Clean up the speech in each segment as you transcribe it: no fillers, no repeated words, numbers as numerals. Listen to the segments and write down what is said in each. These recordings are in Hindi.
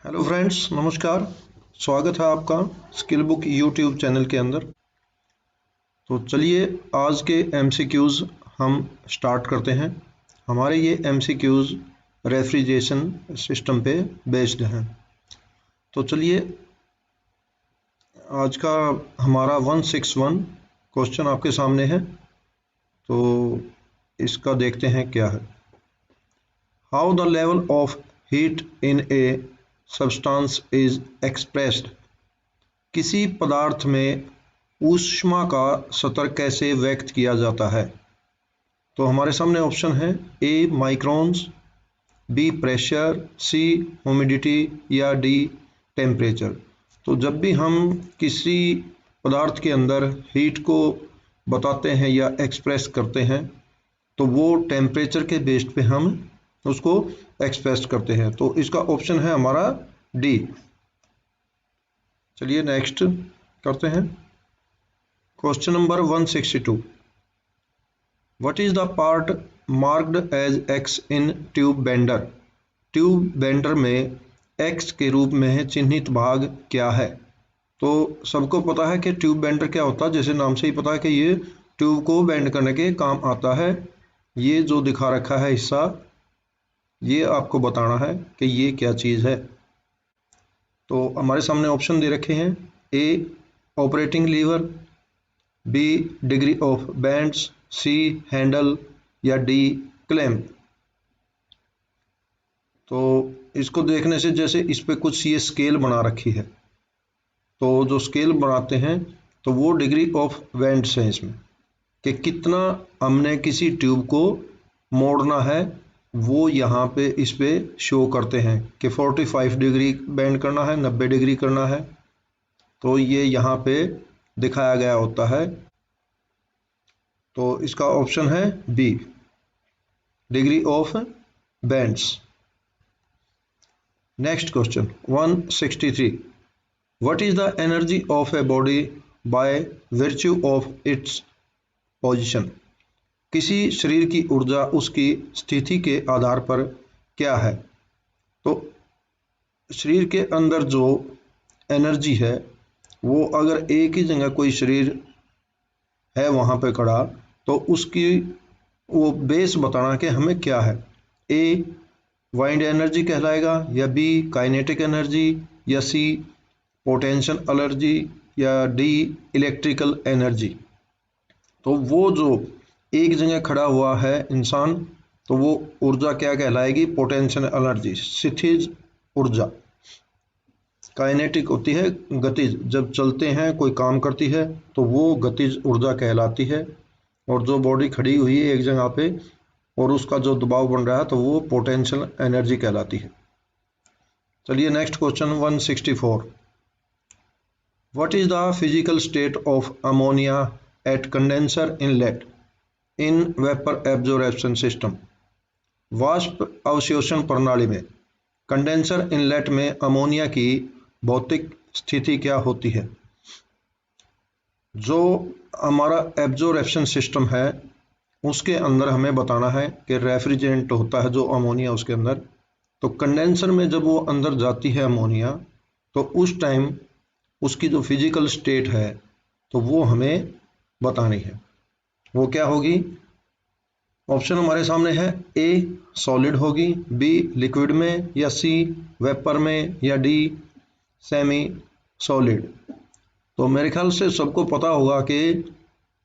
हेलो फ्रेंड्स, नमस्कार। स्वागत है आपका स्किल बुक यूट्यूब चैनल के अंदर। तो चलिए आज के एमसीक्यूज़ हम स्टार्ट करते हैं। हमारे ये एमसीक्यूज़ रेफ्रिजरेशन सिस्टम पे बेस्ड हैं। तो चलिए आज का हमारा 161 क्वेश्चन आपके सामने है। तो इसका देखते हैं क्या है। How the level of heat in a substance is expressed. किसी पदार्थ में ऊष्मा का स्तर कैसे व्यक्त किया जाता है। तो हमारे सामने ऑप्शन है ए माइक्रोन्स, बी प्रेशर, सी ह्यूमिडिटी या डी टेम्परेचर। तो जब भी हम किसी पदार्थ के अंदर हीट को बताते हैं या एक्सप्रेस करते हैं तो वो टेम्परेचर के बेस पे हम उसको एक्सप्रेस करते हैं। तो इसका ऑप्शन है हमारा डी। चलिए नेक्स्ट करते हैं। Question number 162। What is the part marked as x in tube bender. Tube bender में एक्स के रूप में चिन्हित भाग क्या है। तो सबको पता है कि ट्यूब बेंडर क्या होता है, जैसे नाम से ही पता है कि ये ट्यूब को बेंड करने के काम आता है। ये जो दिखा रखा है हिस्सा, ये आपको बताना है कि ये क्या चीज़ है। तो हमारे सामने ऑप्शन दे रखे हैं A operating lever, B degree of bands, C handle या डी क्लैंप। तो इसको देखने से जैसे इस पे कुछ ये स्केल बना रखी है, तो जो स्केल बनाते हैं तो वो डिग्री ऑफ बैंड्स है इसमें, कि कितना हमने किसी ट्यूब को मोड़ना है वो यहाँ पे इस पे शो करते हैं कि 45 डिग्री बेंड करना है, 90 डिग्री करना है। तो ये यहाँ पे दिखाया गया होता है। तो इसका ऑप्शन है B degree of bends. Next question 163। What is the energy of a body by virtue of its position. किसी शरीर की ऊर्जा उसकी स्थिति के आधार पर क्या है। तो शरीर के अंदर जो एनर्जी है वो अगर एक ही जगह कोई शरीर है वहाँ पे खड़ा, तो उसकी वो बेस बताना कि हमें क्या है। ए वाइंड एनर्जी कहलाएगा, या बी काइनेटिक एनर्जी, या सी पोटेंशियल एनर्जी, या डी इलेक्ट्रिकल एनर्जी। तो वो जो एक जगह खड़ा हुआ है इंसान, तो वो ऊर्जा क्या कहलाएगी, पोटेंशियल एनर्जी, स्थितिज ऊर्जा। काइनेटिक होती है गतिज, जब चलते हैं कोई काम करती है तो वो गतिज ऊर्जा कहलाती है। और जो बॉडी खड़ी हुई है एक जगह पे और उसका जो दबाव बन रहा है तो वो पोटेंशियल एनर्जी कहलाती है। चलिए next question 164। What is the physical state of ammonia at condenser inlet in vapour absorption system. वाष्प अवशोषण प्रणाली में कंडेंसर इनलेट में अमोनिया की भौतिक स्थिति क्या होती है। जो हमारा एब्जॉर्प्शन सिस्टम है उसके अंदर हमें बताना है कि रेफ्रिजरेंट होता है जो अमोनिया उसके अंदर। तो कंडेंसर में जब वो अंदर जाती है अमोनिया, तो उस टाइम उसकी जो फिजिकल स्टेट है तो वो हमें बतानी है। वो क्या होगी। ऑप्शन हमारे सामने है ए सॉलिड होगी, बी लिक्विड में, या सी वेपर में, या डी सेमी सॉलिड। तो मेरे ख्याल से सबको पता होगा कि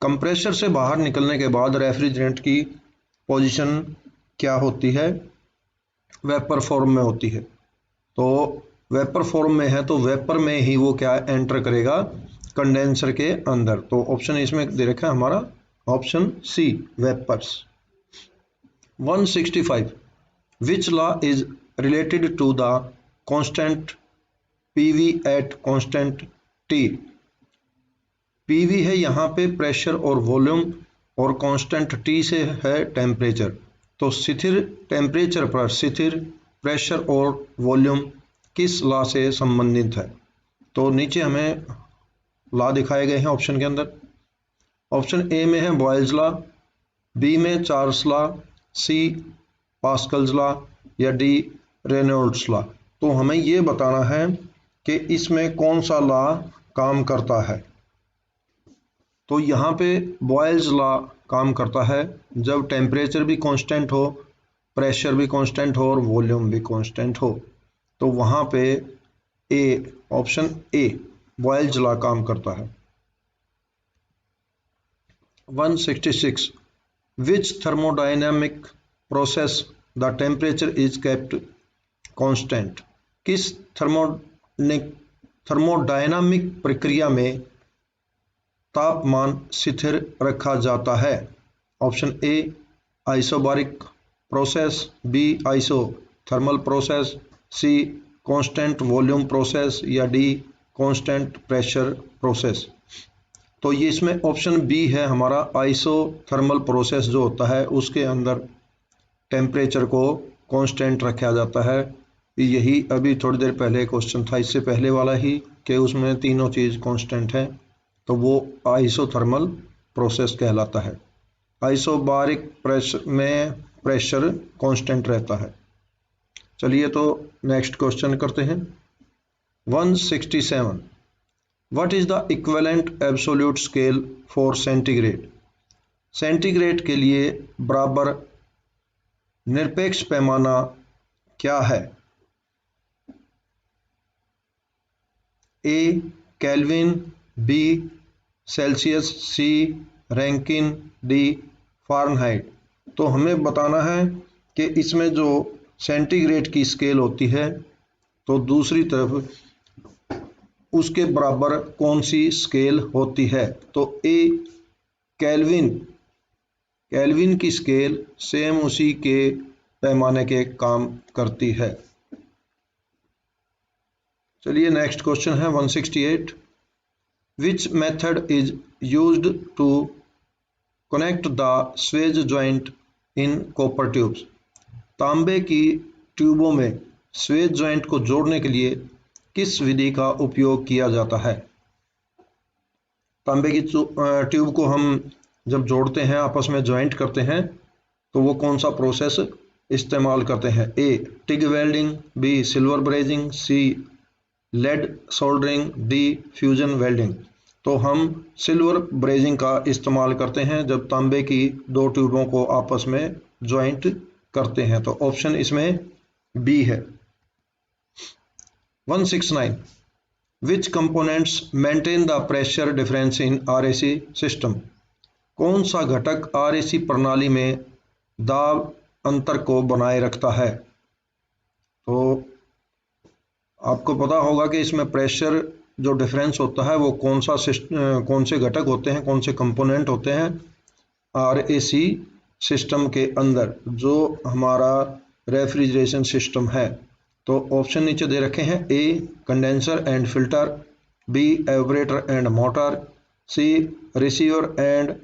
कंप्रेसर से बाहर निकलने के बाद रेफ्रिजरेंट की पोजीशन क्या होती है, वेपर फॉर्म में होती है। तो वेपर फॉर्म में है तो वेपर में ही वो क्या एंटर करेगा, कंडेंसर के अंदर। तो ऑप्शन इसमें दे रखा है हमारा option C vapours. 165। Which law is related to the constant PV at constant T। PV है यहाँ पे प्रेशर और वॉल्यूम, और कांस्टेंट T से है टेम्परेचर। तो स्थिर टेम्परेचर पर स्थिर प्रेशर और वॉल्यूम किस लॉ से संबंधित है। तो नीचे हमें लॉ दिखाए गए हैं ऑप्शन के अंदर। ऑप्शन ए में है बॉयल्स लॉ, बी में चार्ल्स लॉ, सी पास्कल्स लॉ, या डी रेनॉल्ड्स लॉ। तो हमें ये बताना है कि इसमें कौन सा लॉ काम करता है। तो यहाँ पे बॉयल्स लॉ काम करता है जब टेम्परेचर भी कांस्टेंट हो, प्रेशर भी कांस्टेंट हो और वॉल्यूम भी कांस्टेंट हो। तो वहाँ पे ऑप्शन ए बॉयल्स लॉ काम करता है। 166 which thermodynamic process the temperature is kept constant. किस थर्मोडायनामिक प्रक्रिया में तापमान स्थिर रखा जाता है। Option A isobaric process, B isothermal process, C constant volume process या डी कांस्टेंट प्रेशर प्रोसेस। तो ये इसमें ऑप्शन बी है हमारा, आइसोथर्मल प्रोसेस जो होता है उसके अंदर टेम्परेचर को कांस्टेंट रखा जाता है। यही अभी थोड़ी देर पहले क्वेश्चन था इससे पहले वाला ही कि उसमें तीनों चीज़ कांस्टेंट है, तो वो आइसोथर्मल प्रोसेस कहलाता है। आइसोबारिक प्रेशर में प्रेशर कांस्टेंट रहता है। चलिए तो नेक्स्ट क्वेश्चन करते हैं। 167 what is the equivalent absolute scale for centigrade. Centigrade के लिए बराबर निरपेक्ष पैमाना क्या है। ए केल्विन, बी सेल्सियस, सी रैंकिन, डी फ़ारेनहाइट। तो हमें बताना है कि इसमें जो सेंटीग्रेड की स्केल होती है तो दूसरी तरफ उसके बराबर कौन सी स्केल होती है। तो ए केल्विन की स्केल सेम उसी के पैमाने के काम करती है। चलिए नेक्स्ट क्वेश्चन है 168 which method is used to connect the swage joint in copper tubes. तांबे की ट्यूबों में स्वेज जॉइंट को जोड़ने के लिए किस विधि का उपयोग किया जाता है। तांबे की ट्यूब को हम जब जोड़ते हैं, आपस में जॉइंट करते हैं, तो वो कौन सा प्रोसेस इस्तेमाल करते हैं। A TIG welding, B silver brazing, C lead soldering, D fusion welding. तो हम सिल्वर ब्रेजिंग का इस्तेमाल करते हैं जब तांबे की दो ट्यूबों को आपस में ज्वाइंट करते हैं। तो ऑप्शन इसमें बी है। 169 which components maintain the pressure difference in RAC system. कौन सा घटक आरएसी प्रणाली में दाब अंतर को बनाए रखता है। तो आपको पता होगा कि इसमें प्रेशर जो डिफरेंस होता है वो कौन से घटक होते हैं, कौन से कंपोनेंट होते हैं आरएसी सिस्टम के अंदर जो हमारा रेफ्रिजरेशन सिस्टम है। तो ऑप्शन नीचे दे रखे हैं। A condenser and filter, B evaporator and motor, C receiver and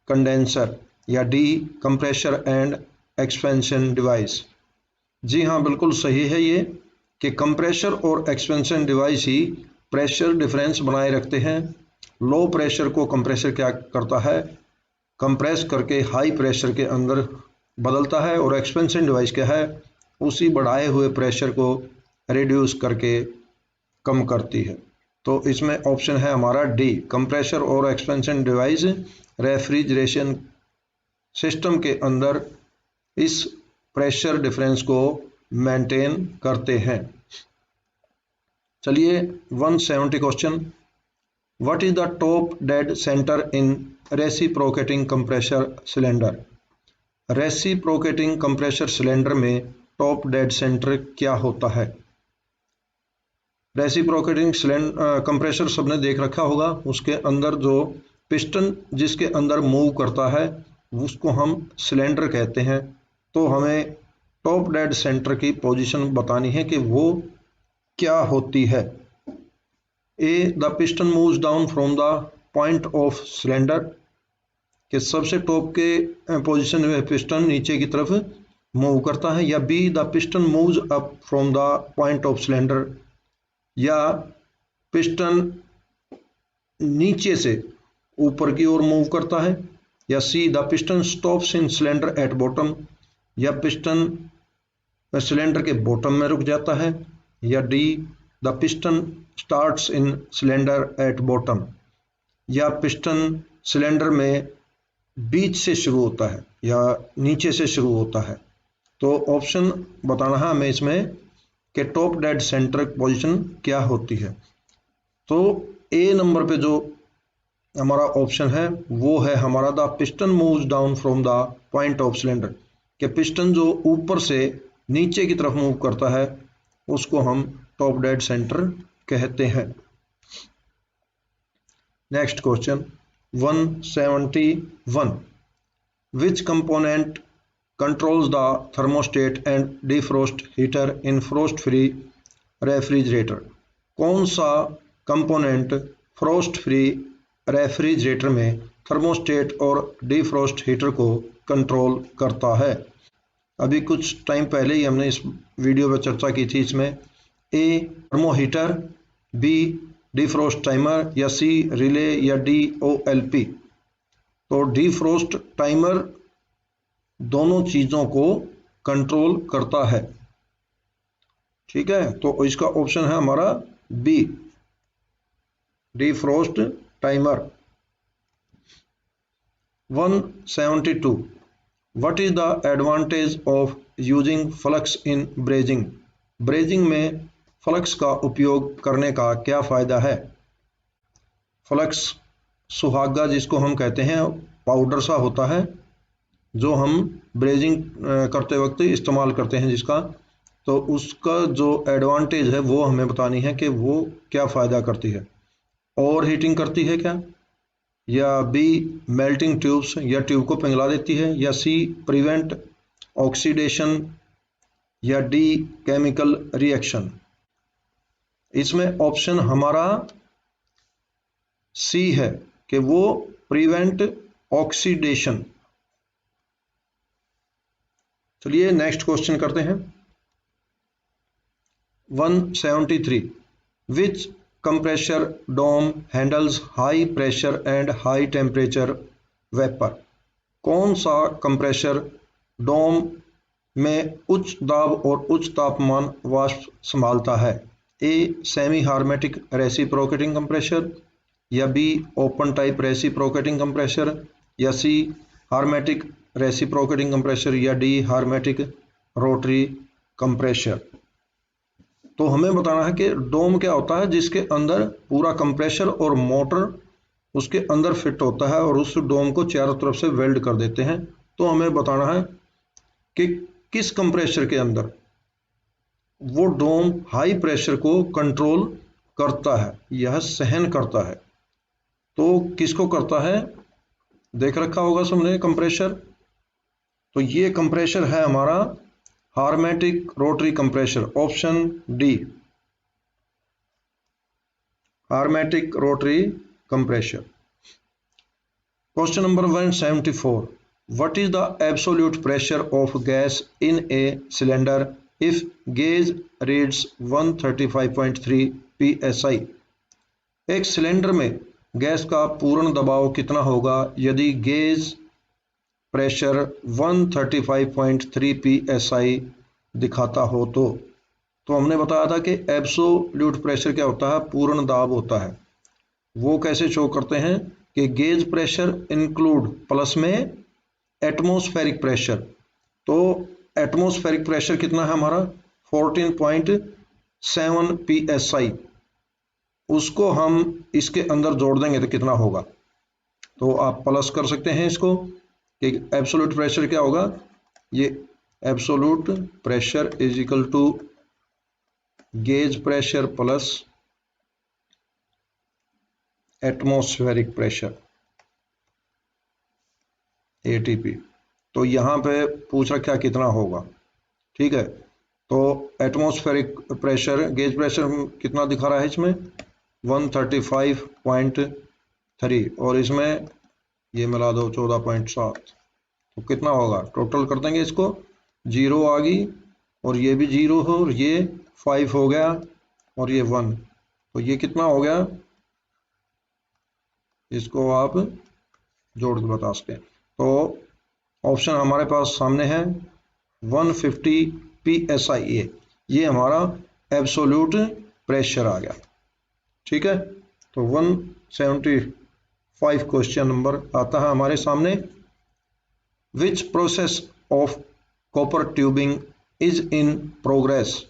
condenser या D compressor and expansion device. जी हाँ, बिल्कुल सही है ये कि कंप्रेशर और एक्सपेंशन डिवाइस ही प्रेशर डिफरेंस बनाए रखते हैं। लो प्रेशर को कंप्रेसर क्या करता है, कंप्रेस करके हाई प्रेशर के अंदर बदलता है, और एक्सपेंशन डिवाइस क्या है, उसी बढ़ाए हुए प्रेशर को रिड्यूस करके कम करती है। तो इसमें ऑप्शन है हमारा डी, कंप्रेशर और एक्सपेंशन डिवाइस रेफ्रिजरेशन सिस्टम के अंदर इस प्रेशर डिफरेंस को मेंटेन करते हैं। चलिए 170 question, what is the top dead centre in reciprocating compressor cylinder. Reciprocating compressor cylinder में टॉप डेड सेंटर क्या होता है। रेसिप्रोकेटिंग कंप्रेसर सबने देख रखा होगा, उसके अंदर जो पिस्टन जिसके अंदर मूव करता है उसको हम सिलेंडर कहते हैं। तो हमें टॉप डेड सेंटर की पोजीशन बतानी है कि वो क्या होती है। A the piston moves down from the point of cylinder, कि सबसे टॉप के पोजीशन में पिस्टन नीचे की तरफ मूव करता है, या be the piston moves up from the point of cylinder, या पिस्टन नीचे से ऊपर की ओर मूव करता है, या see the piston stops in cylinder at bottom, या पिस्टन सिलेंडर के बॉटम में रुक जाता है, या D the piston starts in cylinder at bottom, या पिस्टन सिलेंडर में बीच से शुरू होता है या नीचे से शुरू होता है। तो ऑप्शन बताना है हमें इसमें कि टॉप डेड सेंटर पोजीशन क्या होती है। तो ए नंबर पे जो हमारा ऑप्शन है वो है हमारा the piston moves down from the point of cylinder, कि पिस्टन जो ऊपर से नीचे की तरफ मूव करता है उसको हम टॉप डेड सेंटर कहते हैं। Next question 171, which component controls the thermostat and defrost heater in frost free refrigerator? कौन सा कंपोनेंट फ्रोस्ट फ्री रेफ्रिजरेटर में थर्मोस्टेट और डिफ्रोस्ट हीटर को कंट्रोल करता है? अभी कुछ टाइम पहले ही हमने इस वीडियो में चर्चा की थी। इसमें A thermo heater, B defrost timer, या सी रिले, या डी OLP। तो डिफ्रोस्ट टाइमर दोनों चीजों को कंट्रोल करता है। ठीक है, तो इसका ऑप्शन है हमारा B defrost timer. 172, what is the advantage of using flux in brazing? Brazing में फ्लक्स का उपयोग करने का क्या फायदा है? फ्लक्स सुहागा जिसको हम कहते हैं, पाउडर सा होता है जो हम ब्रेजिंग करते वक्त इस्तेमाल करते हैं जिसका, तो उसका जो एडवांटेज है वो हमें बतानी है कि वो क्या फ़ायदा करती है। ओवर हीटिंग करती है क्या, या बी मेल्टिंग ट्यूब्स, या ट्यूब को पिघला देती है, या सी प्रिवेंट ऑक्सीडेशन, या डी केमिकल रिएक्शन। इसमें ऑप्शन हमारा सी है कि वो प्रिवेंट ऑक्सीडेशन। चलिए नेक्स्ट क्वेश्चन करते हैं 173, which compressor dome handles high pressure and high temperature vapour? कौन सा कंप्रेशर डोम में उच्च दाब और उच्च तापमान वाष्प संभालता है? ए सेमी हार्मेटिक रेसिप्रोकेटिंग कंप्रेशर, या be open type reciprocating compressor, या सी हार्मेटिक रेसिप्रोकेटिंग कंप्रेशर, या डी हार्मेटिक रोटरी कंप्रेशर। तो हमें बताना है कि डोम क्या होता है जिसके अंदर पूरा कंप्रेशर और मोटर उसके अंदर फिट होता है और उस डोम को चारों तरफ से वेल्ड कर देते हैं। तो हमें बताना है कि किस कंप्रेशर के अंदर वो डोम हाई प्रेशर को कंट्रोल करता है, यह सहन करता है। तो किसको करता है? देख रखा होगा सबने कंप्रेशर। तो ये कंप्रेशर है हमारा hermetic rotary compressor, option D hermetic rotary compressor. Question number 174, what is the absolute pressure of gas in a cylinder if gauge reads 135.3 psi? एक सिलेंडर में गैस का पूर्ण दबाव कितना होगा यदि गेज प्रेशर 135.3 psi दिखाता हो? तो हमने बताया था कि एब्सोल्यूट प्रेशर क्या होता है? पूर्ण दाब होता है। वो कैसे शो करते हैं कि गेज प्रेशर इंक्लूड प्लस में एटमॉस्फेरिक प्रेशर। तो एटमॉस्फेरिक प्रेशर कितना है हमारा? 14.7 psi। उसको हम इसके अंदर जोड़ देंगे तो कितना होगा? तो आप प्लस कर सकते हैं इसको कि एब्सोल्यूट प्रेशर क्या होगा। ये absolute pressure is equal to gauge pressure plus atmospheric pressure ATP। तो यहाँ पे पूछ रखा कितना होगा, ठीक है। तो एटमॉस्फेरिक प्रेशर, गेज प्रेशर कितना दिखा रहा है इसमें? 135.3 और इसमें ये मिला दो 14.7, तो कितना होगा? टोटल कर देंगे इसको, 0 आ गई और ये भी 0 हो और ये 5 हो गया और ये 1, तो ये कितना हो गया? इसको आप जोड़ के बता सकते हैं। तो ऑप्शन हमारे पास सामने है 150 psi। ये हमारा एब्सोल्यूट प्रेशर आ गया। ठीक है, तो 175 क्वेश्चन नंबर आता है हमारे सामने। Which process of copper tubing is in progress?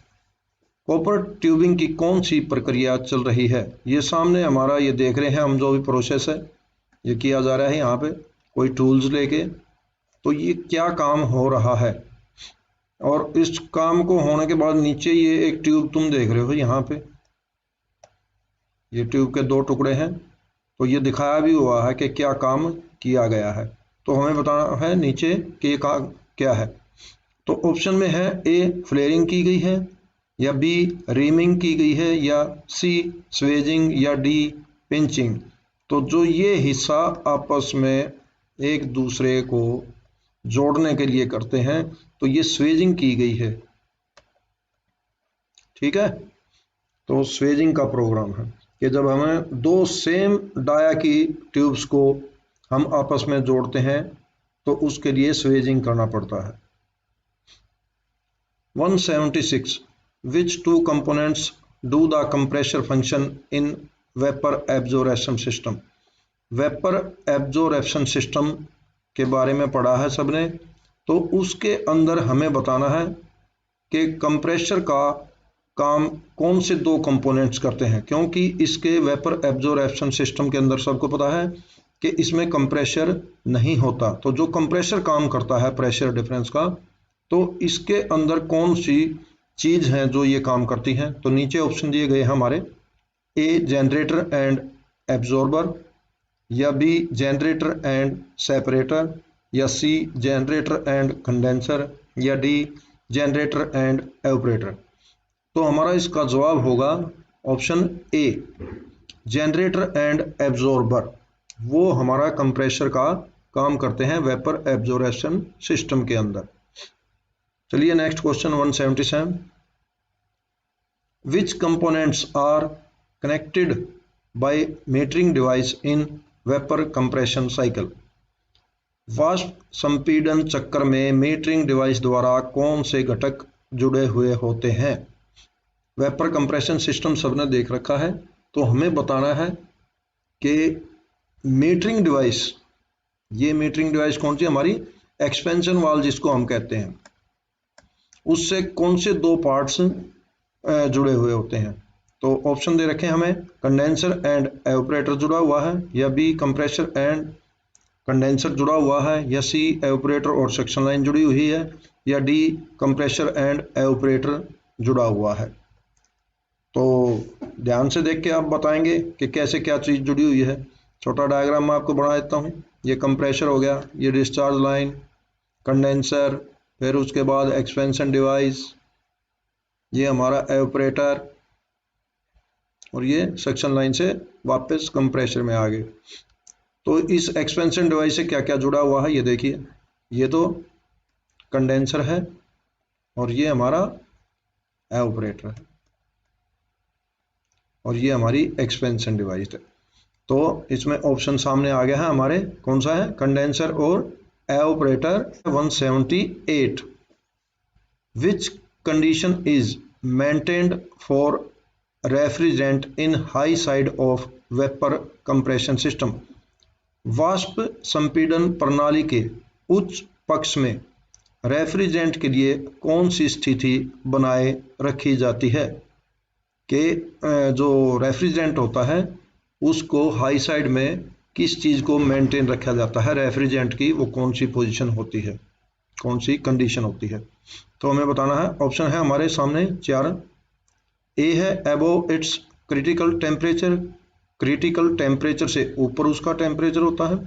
Copper tubing की कौन सी प्रक्रिया चल रही है? ये सामने हमारा ये देख रहे हैं हम, जो भी प्रोसेस है ये किया जा रहा है यहाँ पे कोई टूल्स लेके। तो ये क्या काम हो रहा है, और इस काम को होने के बाद नीचे ये एक ट्यूब तुम देख रहे हो यहाँ पे, ये ट्यूब के दो टुकड़े हैं। तो ये दिखाया भी हुआ है कि क्या काम किया गया है। तो हमें बताना है नीचे कि ये क्या है। तो ऑप्शन में है ए फ्लेयरिंग की गई है, या बी रीमिंग की गई है, या सी स्वेजिंग, या डी पिंचिंग। तो जो ये हिस्सा आपस में एक दूसरे को जोड़ने के लिए करते हैं तो ये स्वेजिंग की गई है। ठीक है, तो स्वेजिंग का प्रोग्राम है कि जब हमें दो सेम डाया की ट्यूब्स को हम आपस में जोड़ते हैं तो उसके लिए स्वेजिंग करना पड़ता है। 176 which two components do the compressor function in vapor absorption system? Vapour absorption system के बारे में पढ़ा है सबने, तो उसके अंदर हमें बताना है कि कंप्रेसर का काम कौन से दो कंपोनेंट्स करते हैं, क्योंकि इसके वेपर एब्जॉर्प्शन सिस्टम के अंदर सबको पता है कि इसमें कंप्रेसर नहीं होता। तो जो कंप्रेसर काम करता है प्रेशर डिफरेंस का, तो इसके अंदर कौन सी चीज है जो ये काम करती है? तो नीचे ऑप्शन दिए गए हैं हमारे, ए जनरेटर एंड एब्जॉर्बर, या बी जनरेटर एंड सेपरेटर, या सी जनरेटर एंड कंडेंसर, या डी जनरेटर एंड एवपोरेटर। तो हमारा इसका जवाब होगा option A generator and absorber. वो हमारा कंप्रेसर का काम करते हैं वेपर एब्जॉर्प्शन सिस्टम के अंदर। चलिए next question 177। Which components are connected by metering device in vapour compression cycle? वाष्प संपीड़न चक्र में मीटरिंग डिवाइस द्वारा कौन से घटक जुड़े हुए होते हैं? वेपर कंप्रेशन सिस्टम सबने देख रखा है, तो हमें बताना है कि मीटरिंग डिवाइस, ये मीटरिंग डिवाइस कौन सी? हमारी एक्सपेंशन वाल्व जिसको हम कहते हैं, उससे कौन से दो पार्ट्स जुड़े हुए होते हैं? तो ऑप्शन दे रखे हैं हमें, कंडेंसर एंड एवपोरेटर जुड़ा हुआ है, या बी कंप्रेसर एंड कंडेंसर जुड़ा हुआ है, या सी एवपोरेटर और सक्शन लाइन जुड़ी हुई है, या डी कंप्रेसर एंड एवपोरेटर जुड़ा हुआ है। तो ध्यान से देख के आप बताएंगे कि कैसे क्या चीज जुड़ी हुई है। छोटा डायग्राम मैं आपको बना देता हूँ। ये कंप्रेसर हो गया, ये डिस्चार्ज लाइन, कंडेंसर, फिर उसके बाद एक्सपेंशन डिवाइस, ये हमारा एवपोरेटर, और ये सक्शन लाइन से वापस कंप्रेसर में आ गए। तो इस एक्सपेंशन डिवाइस से क्या क्या जुड़ा हुआ है ये देखिए, ये तो कंडेंसर है और ये हमारा एवपोरेटर है और ये हमारी एक्सपेंशन डिवाइस है। तो इसमें ऑप्शन सामने आ गया है हमारे, कौन सा है? कंडेंसर और एवपोरेटर। 178 which condition is maintained for refrigerant in high side of vapour compression system? वाष्प संपीड़न प्रणाली के उच्च पक्ष में रेफ्रिजरेंट के लिए कौन सी स्थिति बनाए रखी जाती है? कि जो रेफ्रिजरेंट होता है उसको हाई साइड में किस चीज को मेंटेन रखा जाता है? रेफ्रिजरेंट की वो कौन सी पोजीशन होती है, कौन सी कंडीशन होती है? तो हमें बताना है। ऑप्शन है हमारे सामने 4। ए है above it's critical temperature, critical temperature से ऊपर उसका टेम्परेचर होता है,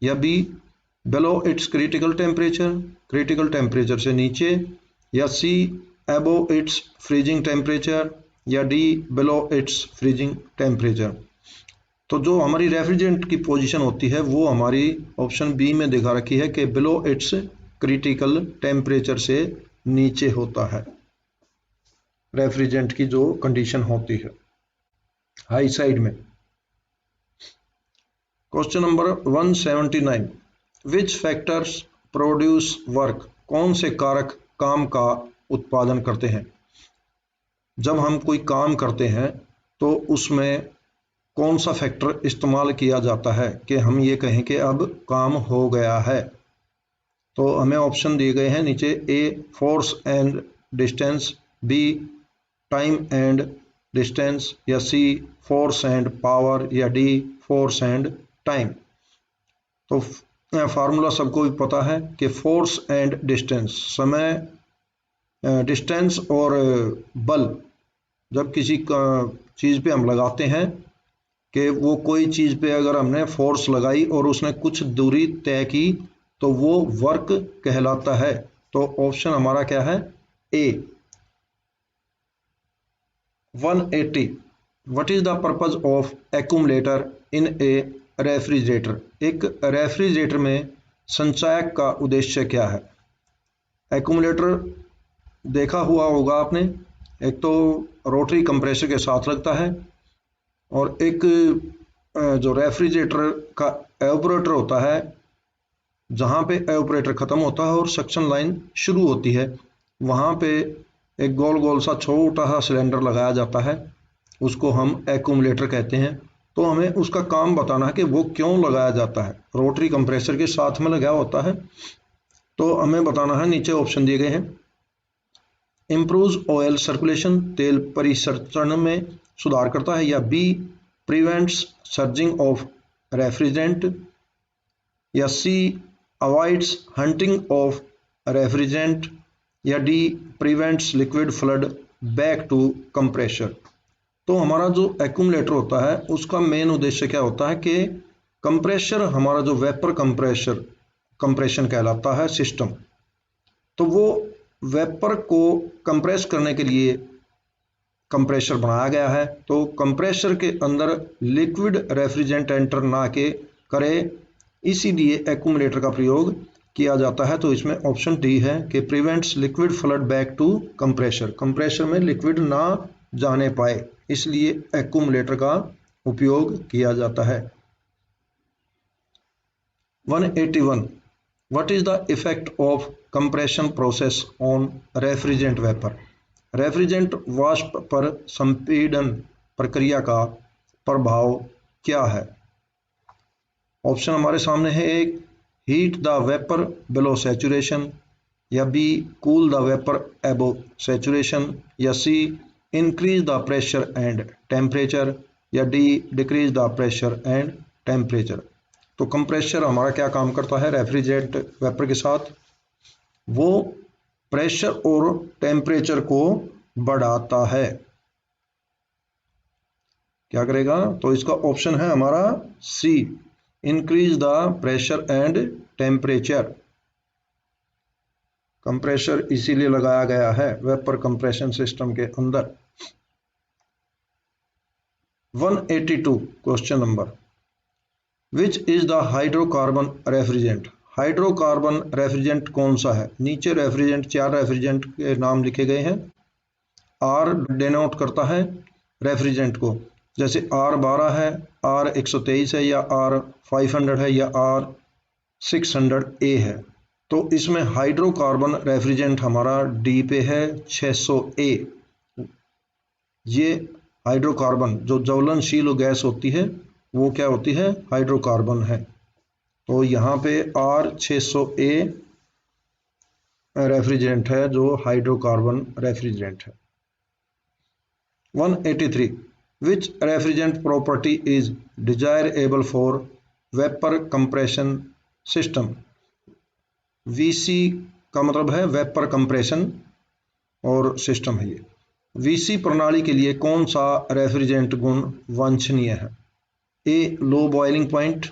या be below it's critical temperature, critical temperature से नीचे, या सी अबोव इट्स फ्रीजिंग टेम्परेचर, या D below it's freezing temperature. तो जो हमारी रेफ्रिजरेंट की पोजीशन होती है वो हमारी ऑप्शन बी में दिखा रखी है कि बिलो इट्स क्रिटिकल टेम्परेचर से नीचे होता है रेफ्रिजरेंट की जो कंडीशन होती है हाई साइड में। क्वेश्चन नंबर 179 विच फैक्टर्स प्रोड्यूस वर्क? कौन से कारक काम का उत्पादन करते हैं? जब हम कोई काम करते हैं तो उसमें कौन सा फैक्टर इस्तेमाल किया जाता है कि हम ये कहें कि अब काम हो गया है। तो हमें ऑप्शन दिए गए हैं नीचे, A force and distance, B time and distance, या सी फोर्स एंड पावर, या डी फोर्स एंड टाइम। तो फार्मूला सबको भी पता है कि फोर्स एंड डिस्टेंस, समय, डिस्टेंस और बल, जब किसी चीज़ पे हम लगाते हैं कि वो कोई चीज़ पे अगर हमने फोर्स लगाई और उसने कुछ दूरी तय की तो वो वर्क कहलाता है। तो ऑप्शन हमारा क्या है, ए। 180, what is the purpose of accumulator in A refrigerator. एक रेफ्रिजरेटर में संचायक का उद्देश्य क्या है। एक्यूमुलेटर देखा हुआ होगा आपने, एक तो रोटरी कंप्रेसर के साथ लगता है और एक जो रेफ्रिजरेटर का एवापोरेटर होता है, जहाँ पे एवापोरेटर ख़त्म होता है और सक्शन लाइन शुरू होती है, वहाँ पे एक गोल गोल सा छोटा सा सिलेंडर लगाया जाता है, उसको हम एक्यूमुलेटर कहते हैं। तो हमें उसका काम बताना है कि वो क्यों लगाया जाता है, रोटरी कंप्रेसर के साथ में लगा होता है। तो हमें बताना है, नीचे ऑप्शन दिए गए हैं, इम्प्रूव्स ऑयल सर्कुलेशन, तेल परिसंचरण में सुधार करता है, या B prevents surging of refrigerant, या C avoids hunting of refrigerant, या D prevents liquid flood back to compressor. तो हमारा जो एक्यूमुलेटर होता है उसका मेन उद्देश्य क्या होता है कि कंप्रेसर, हमारा जो वेपर कंप्रेशन कहलाता है सिस्टम, तो वो वेपर को कंप्रेस करने के लिए कंप्रेसर बनाया गया है। तो कंप्रेसर के अंदर लिक्विड रेफ्रिजरेंट एंटर ना के करे, इसीलिए एक्यूमुलेटर का प्रयोग किया जाता है। तो इसमें ऑप्शन डी है कि prevents liquid flood back to compressor, compressor में लिक्विड ना जाने पाए, इसलिए एक्यूमुलेटर का उपयोग किया जाता है। 181, what is the effect of compression process on refrigerant vapour. Refrigerant वाष्प पर संपीड़न प्रक्रिया का प्रभाव क्या है। ऑप्शन हमारे सामने है, एक heat the vapour below saturation, या B cool the vapour above saturation, या C increase the pressure and temperature, या D decrease the pressure and temperature. तो कंप्रेसर हमारा क्या काम करता है रेफ्रिजरेंट वेपर के साथ, वो प्रेशर और टेम्परेचर को बढ़ाता है। क्या करेगा, तो इसका ऑप्शन है हमारा C, increase the pressure and temperature. Compressor इसीलिए लगाया गया है वेपर कंप्रेशन सिस्टम के अंदर। 182 question number, which is the hydrocarbon refrigerant. Hydrocarbon refrigerant कौन सा है। नीचे रेफ्रिजरेंट, 4 रेफ्रिजरेंट के नाम लिखे गए हैं। आर डिनोट करता है रेफ्रिजरेंट को, जैसे R12 है, R123 है, या R500 है, या R600A है। तो इसमें हाइड्रोकार्बन रेफ्रिजरेंट हमारा डी पे है 600A। ये हाइड्रोकार्बन जो ज्वलनशील गैस होती है वो क्या होती है, हाइड्रोकार्बन है। तो यहाँ पे R600A रेफ्रिजरेंट है जो हाइड्रोकार्बन रेफ्रिजरेंट है। 183, which refrigerant property is desirable for vapour compression system. VC का मतलब है वेपर कंप्रेशन और सिस्टम है ये। VC प्रणाली के लिए कौन सा रेफ्रिजरेंट गुण वांछनीय है। ए लो बॉइलिंग पॉइंट,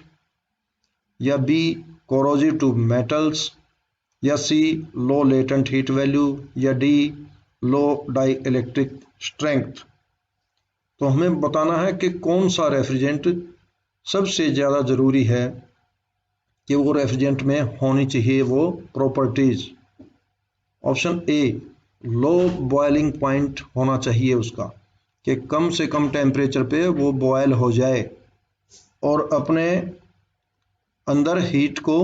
या बी कोरोजिव टू मेटल्स, या सी लो लेटेंट हीट वैल्यू, या डी लो डाई इलेक्ट्रिक स्ट्रेंथ। तो हमें बताना है कि कौन सा रेफ्रिजरेंट सबसे ज़्यादा ज़रूरी है कि वो रेफ्रिजरेंट में होनी चाहिए वो properties. Option A low boiling point होना चाहिए उसका, कि कम से कम टेम्परेचर पे वो बॉयल हो जाए और अपने अंदर हीट को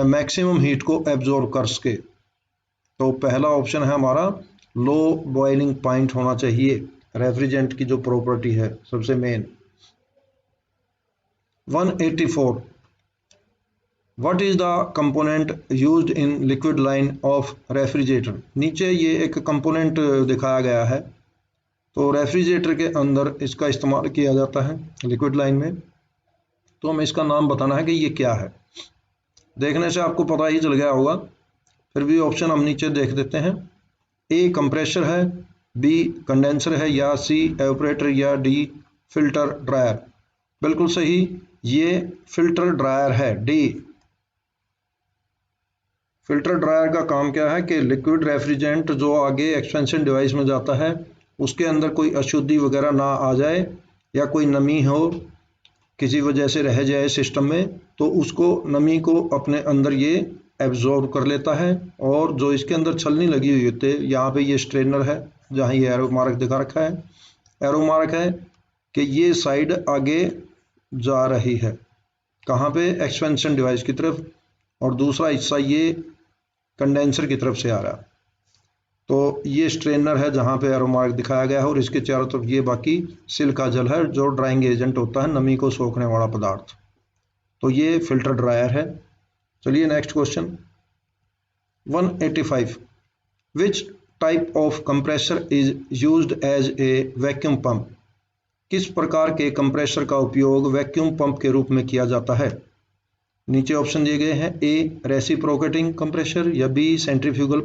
मैक्सिमम हीट को एब्जॉर्ब कर सके। तो पहला ऑप्शन है हमारा लो बॉइलिंग पॉइंट होना चाहिए, रेफ्रिजरेंट की जो प्रॉपर्टी है सबसे main. 184, what is the component used in liquid line of refrigerator. नीचे ये एक कंपोनेंट दिखाया गया है, तो रेफ्रिजरेटर के अंदर इसका इस्तेमाल किया जाता है लिक्विड लाइन में, तो हमें इसका नाम बताना है कि ये क्या है। देखने से आपको पता ही चल गया होगा, फिर भी ऑप्शन हम नीचे देख देते हैं। ए कंप्रेशर है, बी कंडेंसर है, या सी एवापोरेटर, या डी फिल्टर ड्रायर। बिल्कुल सही, ये फिल्टर ड्रायर है, डी। फिल्टर ड्रायर का काम क्या है कि लिक्विड रेफ्रिजरेंट जो आगे एक्सपेंशन डिवाइस में जाता है उसके अंदर कोई अशुद्धि वगैरह ना आ जाए, या कोई नमी हो किसी वजह से रह जाए सिस्टम में, तो उसको नमी को अपने अंदर ये एब्जॉर्ब कर लेता है। और जो इसके अंदर छलनी लगी हुई होती है, यहाँ पे ये स्ट्रेनर है जहाँ ये एरो मार्क दिखा रखा है, एरो मार्क है कि ये साइड आगे जा रही है, कहाँ पे, एक्सपेंशन डिवाइस की तरफ, और दूसरा हिस्सा ये कंडेंसर की तरफ से आ रहा है। तो ये स्ट्रेनर है जहाँ पे एरो मार्क दिखाया गया है, और इसके चारों तरफ ये बाकी सिलिका जेल है जो ड्राइंग एजेंट होता है, नमी को सोखने वाला पदार्थ। तो ये फिल्टर ड्रायर है। चलिए next question 185, which type of compressor is used as a vacuum pump. किस प्रकार के कंप्रेसर का उपयोग वैक्यूम पंप के रूप में किया जाता है। नीचे ऑप्शन दिए गए हैं, ए रेसिप्रोकेटिंग कंप्रेसर, या बी सेंट्रीफ्यूगल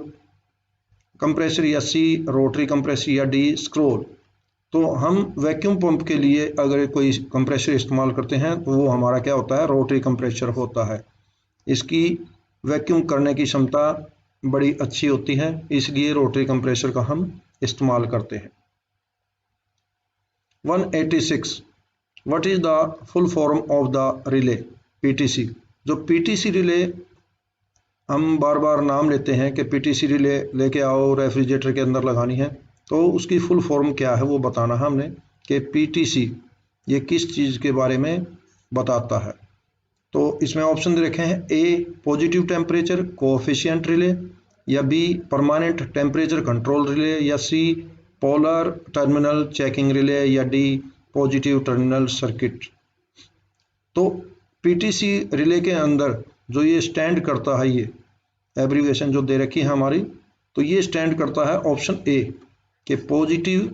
कंप्रेसर, या सी रोटरी कंप्रेसर, या डी स्क्रोल। तो हम वैक्यूम पंप के लिए अगर कोई कंप्रेसर इस्तेमाल करते हैं तो वो हमारा क्या होता है, रोटरी कंप्रेसर होता है। इसकी वैक्यूम करने की क्षमता बड़ी अच्छी होती है, इसलिए रोटरी कंप्रेसर का हम इस्तेमाल करते हैं। 186, what is the full form of the relay PTC. जो पीटीसी रिले हम बार बार नाम लेते हैं कि पीटीसी रिले लेके आओ रेफ्रिजरेटर के अंदर लगानी है, तो उसकी फुल फॉर्म क्या है वो बताना है हमने कि पीटीसी ये किस चीज़ के बारे में बताता है। तो इसमें ऑप्शन दे रखे हैं, ए पॉजिटिव टेम्परेचर कोएफिशिएंट रिले, या be permanent temperature control relay, या सी पोलर टर्मिनल चेकिंग रिले, या डी पॉजिटिव टर्मिनल सर्किट। तो पीटीसी रिले के अंदर जो ये स्टैंड करता है, ये एब्रीविएशन जो दे रखी है हमारी, तो ये स्टैंड करता है ऑप्शन ए कि पॉजिटिव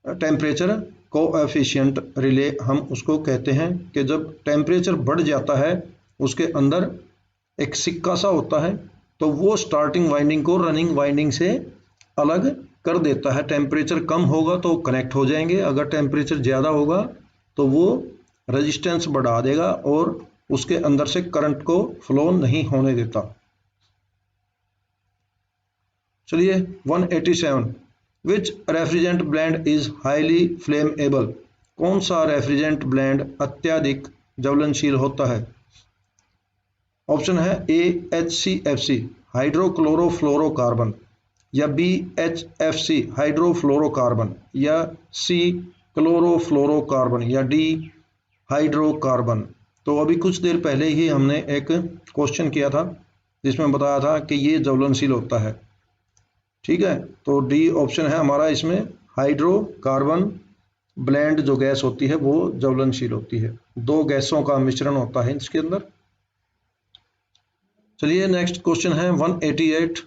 टेम्परेचर कोएफिशिएंट रिले। हम उसको कहते हैं कि जब टेम्परेचर बढ़ जाता है उसके अंदर एक सिक्का सा होता है, तो वो स्टार्टिंग वाइंडिंग को रनिंग वाइंडिंग से अलग कर देता है। टेम्परेचर कम होगा तो कनेक्ट हो जाएंगे, अगर टेम्परेचर ज़्यादा होगा तो वो रेजिस्टेंस बढ़ा देगा और उसके अंदर से करंट को फ्लो नहीं होने देता। चलिए 187, which refrigerant blend is highly flammable. कौन सा रेफ्रिजरेंट ब्लेंड अत्यधिक ज्वलनशील होता है। ऑप्शन है, ए HCFC हाइड्रोक्लोरोफ्लोरोकार्बन, या बी HFC हाइड्रोफ्लोरोकार्बन, या सी क्लोरोफ्लोरोकार्बन, या डी हाइड्रोकार्बन। तो अभी कुछ देर पहले ही हमने एक क्वेश्चन किया था जिसमें बताया था कि ये ज्वलनशील होता है, ठीक है। तो डी ऑप्शन है हमारा इसमें, हाइड्रोकार्बन ब्लेंड जो गैस होती है वो ज्वलनशील होती है, दो गैसों का मिश्रण होता है इसके अंदर। चलिए नेक्स्ट क्वेश्चन है 188,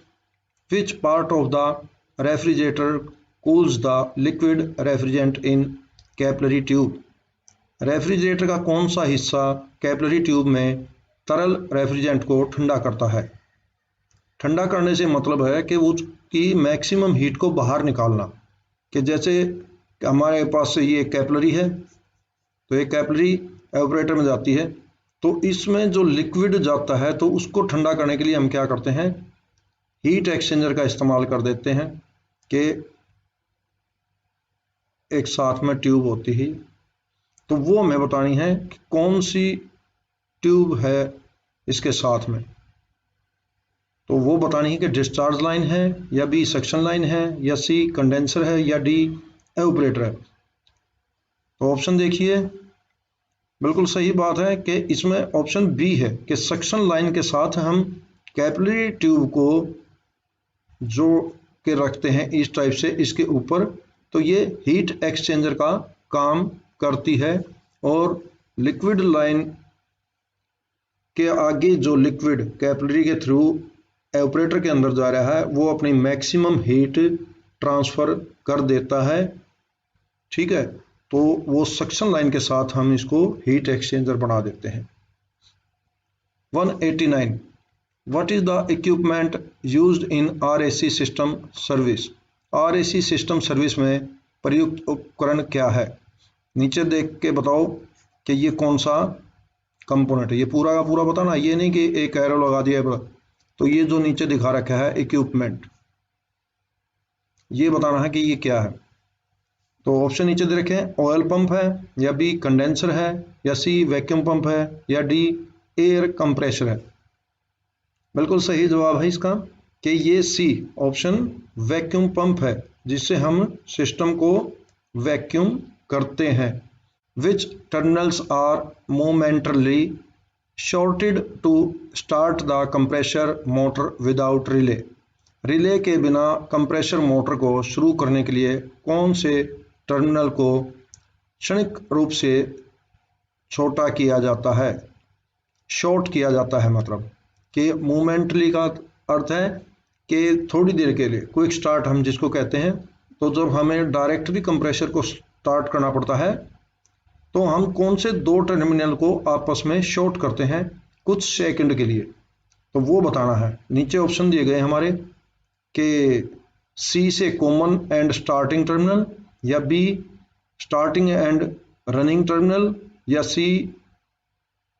which part of the refrigerator cools the liquid refrigerant in capillary tube. Refrigerator का कौन सा हिस्सा कैपिलरी ट्यूब में तरल रेफ्रिजरेंट को ठंडा करता है। ठंडा करने से मतलब है कि उसकी मैक्सिमम हीट को बाहर निकालना, कि जैसे हमारे पास से ये कैपिलरी है, तो ये कैपिलरी एवापोरेटर में जाती है, तो इसमें जो लिक्विड जाता है तो उसको ठंडा करने के लिए हम क्या करते हैं, हीट एक्सचेंजर का इस्तेमाल कर देते हैं, कि एक साथ में ट्यूब होती ही, तो वो हमें बतानी है कि कौन सी ट्यूब है इसके साथ में। तो वो बतानी है कि डिस्चार्ज लाइन है, या बी सक्शन लाइन है, या सी कंडेंसर है, या डी एवापोरेटर है। तो ऑप्शन देखिए, बिल्कुल सही बात है कि इसमें ऑप्शन बी है कि सक्शन लाइन के साथ हम कैपिलरी ट्यूब को जो के रखते हैं इस टाइप से इसके ऊपर, तो ये हीट एक्सचेंजर का काम करती है। और लिक्विड लाइन के आगे जो लिक्विड कैपिलरी के थ्रू एवापोरेटर के अंदर जा रहा है वो अपनी मैक्सिमम हीट ट्रांसफर कर देता है। ठीक है, तो वो सक्शन लाइन के साथ हम इसको हीट एक्सचेंजर बना देते हैं। 189 what is the equipment used in RAC system service. RAC system service में प्रयुक्त उपकरण क्या है? नीचे देख के बताओ कि ये कौन सा कंपोनेंट है। ये पूरा का पूरा बताना, ये नहीं कि एक एरो लगा दिया है। तो ये जो नीचे दिखा रखा है इक्विपमेंट, ये बताना है कि ये क्या है। तो ऑप्शन नीचे दे रखे हैं, ऑयल पंप है, या बी कंडेंसर है, या सी वैक्यूम पंप है, या डी एयर कंप्रेशर है। बिल्कुल सही जवाब है इसका कि ये सी ऑप्शन वैक्यूम पंप है, जिससे हम सिस्टम को वैक्यूम करते हैं। Which terminals are momentarily shorted to start the compressor motor without relay. Relay के बिना कंप्रेशर मोटर को शुरू करने के लिए कौन से टर्मिनल को क्षणिक रूप से छोटा किया जाता है, शॉर्ट किया जाता है। मतलब कि मोमेंटली का अर्थ है कि थोड़ी देर के लिए, क्विक स्टार्ट हम जिसको कहते हैं। तो जब हमें डायरेक्टली कंप्रेशर को स्टार्ट करना पड़ता है तो हम कौन से दो टर्मिनल को आपस में शॉर्ट करते हैं कुछ सेकंड के लिए, तो वो बताना है। नीचे ऑप्शन दिए गए हमारे कि सी से कॉमन एंड स्टार्टिंग टर्मिनल, या be starting and running terminal, या सी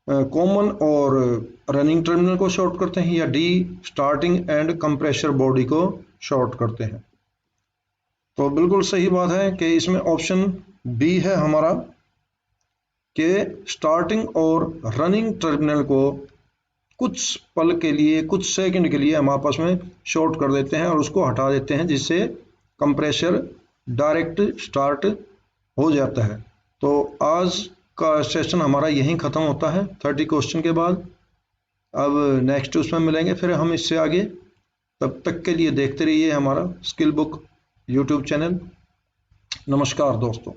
कॉमन और रनिंग टर्मिनल को शॉर्ट करते हैं, या D starting and compressor body को शॉर्ट करते हैं। तो बिल्कुल सही बात है कि इसमें ऑप्शन बी है हमारा कि स्टार्टिंग और रनिंग टर्मिनल को कुछ पल के लिए, कुछ सेकंड के लिए हम आपस में शॉर्ट कर देते हैं और उसको हटा देते हैं, जिससे कंप्रेशर डायरेक्ट स्टार्ट हो जाता है। तो आज का सेशन हमारा यहीं ख़त्म होता है 30 क्वेश्चन के बाद। अब नेक्स्ट उसमें मिलेंगे फिर हम इससे आगे। तब तक के लिए देखते रहिए हमारा स्किल बुक यूट्यूब चैनल। नमस्कार दोस्तों।